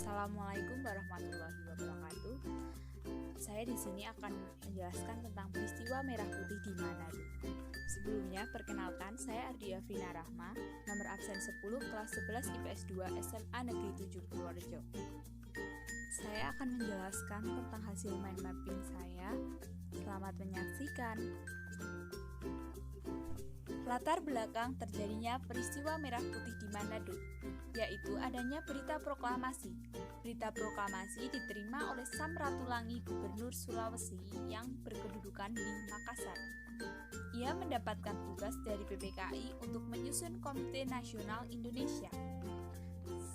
Assalamualaikum warahmatullahi wabarakatuh. Saya di sini akan menjelaskan tentang peristiwa Merah Putih di Manado. Sebelumnya, perkenalkan, saya Ardia Vina Rahma, nomor absen 10 kelas 11 IPS 2 SMA Negeri 7 Purworejo. Saya akan menjelaskan tentang hasil mind mapping saya. Selamat menyaksikan. Latar belakang terjadinya peristiwa Merah Putih di Manado, yaitu adanya berita proklamasi. Berita proklamasi diterima oleh Sam Ratulangi, Gubernur Sulawesi yang berkedudukan di Makassar. Ia mendapatkan tugas dari PPKI untuk menyusun Komite Nasional Indonesia.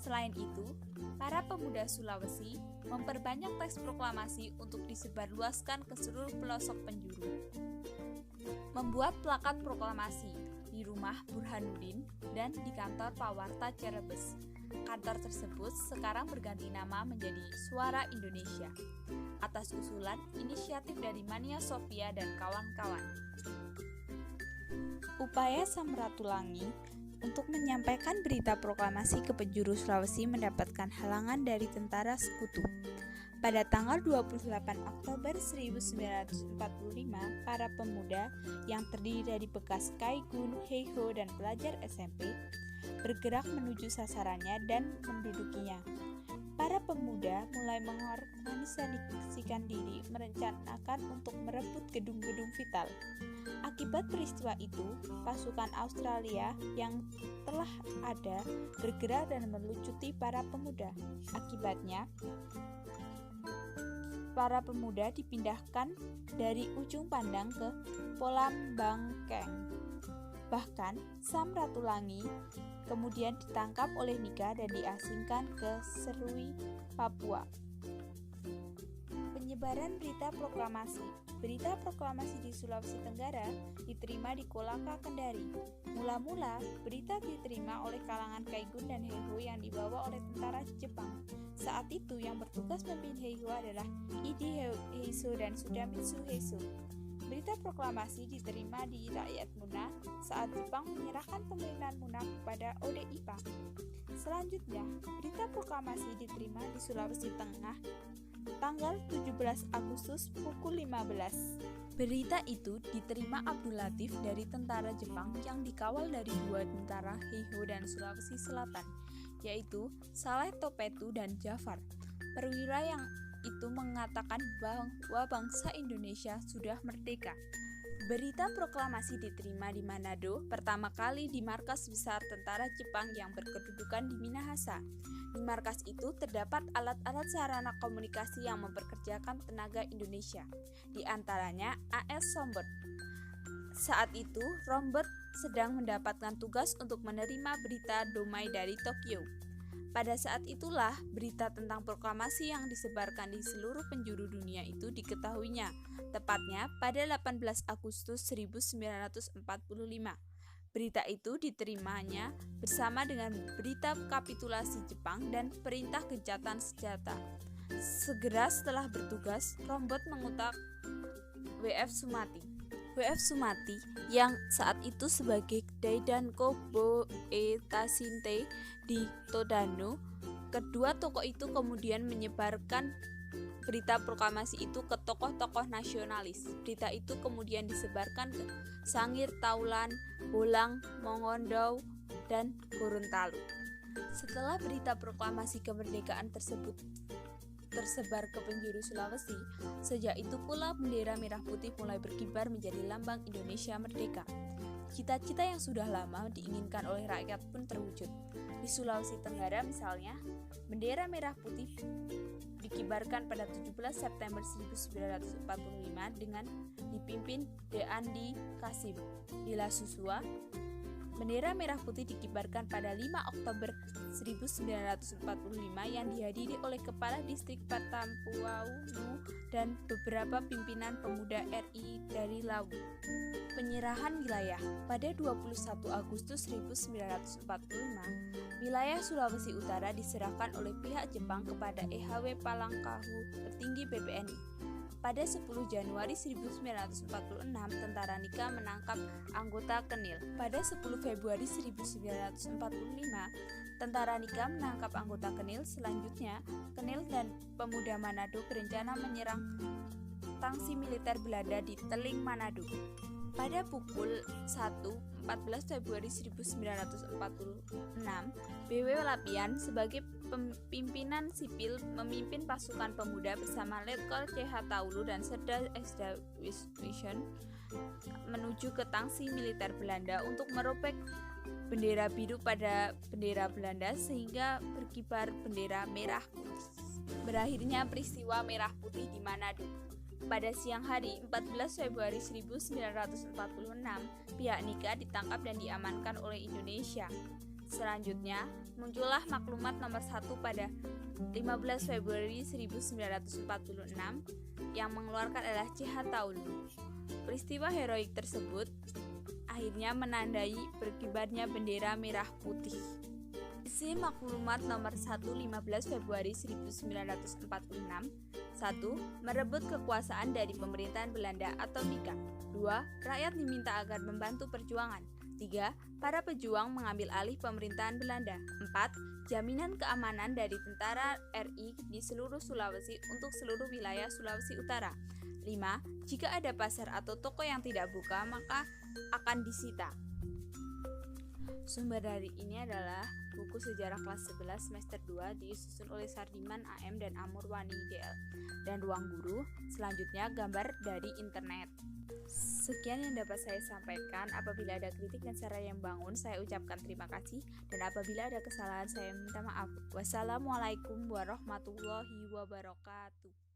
Selain itu, para pemuda Sulawesi memperbanyak teks proklamasi untuk disebarluaskan ke seluruh pelosok penjuru. Membuat plakat proklamasi di rumah Burhanuddin dan di kantor Pawarta Cirebes. Kantor tersebut sekarang berganti nama menjadi Suara Indonesia atas usulan inisiatif dari Mania Sofia dan kawan-kawan. Upaya Sam Ratulangi untuk menyampaikan berita proklamasi ke penjuru Sulawesi mendapatkan halangan dari tentara sekutu. Pada tanggal 28 Oktober 1945, para pemuda yang terdiri dari bekas Kaigun, Heiho, dan pelajar SMP bergerak menuju sasarannya dan mendudukinya. Para pemuda mulai mengorganisasikan diri merencanakan untuk merebut gedung-gedung vital. Akibat peristiwa itu, pasukan Australia yang telah ada bergerak dan melucuti para pemuda. Akibatnya, para pemuda dipindahkan dari ujung pandang ke Polambangkeng. Bahkan, Sam Ratulangi kemudian ditangkap oleh Nika dan diasingkan ke Serui, Papua. Penyebaran berita proklamasi. Berita proklamasi di Sulawesi Tenggara diterima di Kolaka, Kendari. Mula-mula, berita diterima oleh kalangan Kaigun dan Heiho yang dibawa oleh tentara Jepang. Saat itu yang bertugas memimpin Heiho adalah Ide Heiso dan Sudamitsu Heiso. Berita proklamasi diterima di rakyat Muna saat Jepang menyerahkan pemerintahan Muna kepada Ode Ipang. Selanjutnya, berita proklamasi diterima di Sulawesi Tengah tanggal 17 Agustus pukul 15. Berita itu diterima Abdul Latif dari tentara Jepang yang dikawal dari dua tentara Heiho dan Sulawesi Selatan, yaitu Saleh Topetu dan Jafar. Perwira yang itu mengatakan bahwa bangsa Indonesia sudah merdeka. Berita proklamasi diterima di Manado pertama kali di markas besar tentara Jepang yang berkedudukan di Minahasa. Di markas itu terdapat alat-alat sarana komunikasi yang memperkerjakan tenaga Indonesia, di antaranya AS Sombert. Saat itu, Rombert sedang mendapatkan tugas untuk menerima berita Domai dari Tokyo. Pada saat itulah, berita tentang proklamasi yang disebarkan di seluruh penjuru dunia itu diketahuinya, tepatnya pada 18 Agustus 1945. Berita itu diterimanya bersama dengan berita kapitulasi Jepang dan perintah gencatan senjata. Segera setelah bertugas, Rombert mengutak W.F. Sumati. W.F. Sumati yang saat itu sebagai Daidanko Boetasinte di Todano, kedua tokoh itu kemudian menyebarkan berita proklamasi itu ke tokoh-tokoh nasionalis. Berita itu kemudian disebarkan ke Sangir, Taulan, Bolang, Mongondou, dan Gorontalo. Setelah berita proklamasi kemerdekaan tersebut tersebar ke penjuru Sulawesi, sejak itu pula bendera merah putih mulai berkibar menjadi lambang Indonesia merdeka. Cita-cita yang sudah lama diinginkan oleh rakyat pun terwujud. Di Sulawesi Tenggara misalnya, bendera merah putih dikibarkan pada 17 September 1945 dengan dipimpin De Andi Kasim. Di La Susua, bendera merah putih dikibarkan pada 5 Oktober 1945 yang dihadiri oleh Kepala Distrik Patampuaunu dan beberapa pimpinan pemuda RI dari Lawu. Penyerahan wilayah. Pada 21 Agustus 1945, wilayah Sulawesi Utara diserahkan oleh pihak Jepang kepada EHW Palangkahu, petinggi BPNI. Pada 10 Januari 1946, tentara Nika menangkap anggota Kenil. Pada 10 Februari 1945, tentara Nika menangkap anggota Kenil. Selanjutnya, Kenil dan pemuda Manado berencana menyerang tangsi militer Belanda di Teling, Manado. Pada pukul 1.14 Februari 1946, BW Lapian sebagai pimpinan sipil memimpin pasukan pemuda bersama Letkol CH Taulu dan Serda Esda Wiswison menuju ke tangsi militer Belanda untuk merobek bendera biru pada bendera Belanda sehingga berkibar bendera merah putih. Berakhirnya peristiwa merah putih di Manado. Pada siang hari 14 Februari 1946, pihak Nika ditangkap dan diamankan oleh Indonesia. Selanjutnya, muncullah maklumat nomor 1 pada 15 Februari 1946 yang mengeluarkan adalah CH Taulu. Peristiwa heroik tersebut akhirnya menandai berkibarnya bendera merah putih. Isi maklumat nomor 1 15 Februari 1946. 1. Merebut kekuasaan dari pemerintahan Belanda atau Nika. 2. Rakyat diminta agar membantu perjuangan. 3. Para pejuang mengambil alih pemerintahan Belanda. 4. Jaminan keamanan dari tentara RI di seluruh Sulawesi untuk seluruh wilayah Sulawesi Utara. 5. Jika ada pasar atau toko yang tidak buka, maka akan disita. Sumber dari ini adalah buku sejarah kelas 11 semester 2 disusun oleh Sardiman AM dan Amurwani DL dan ruang guru. Selanjutnya gambar dari internet. Sekian yang dapat saya sampaikan. Apabila ada kritik dan saran yang bangun, saya ucapkan terima kasih, dan apabila ada kesalahan saya minta maaf. Wassalamualaikum warahmatullahi wabarakatuh.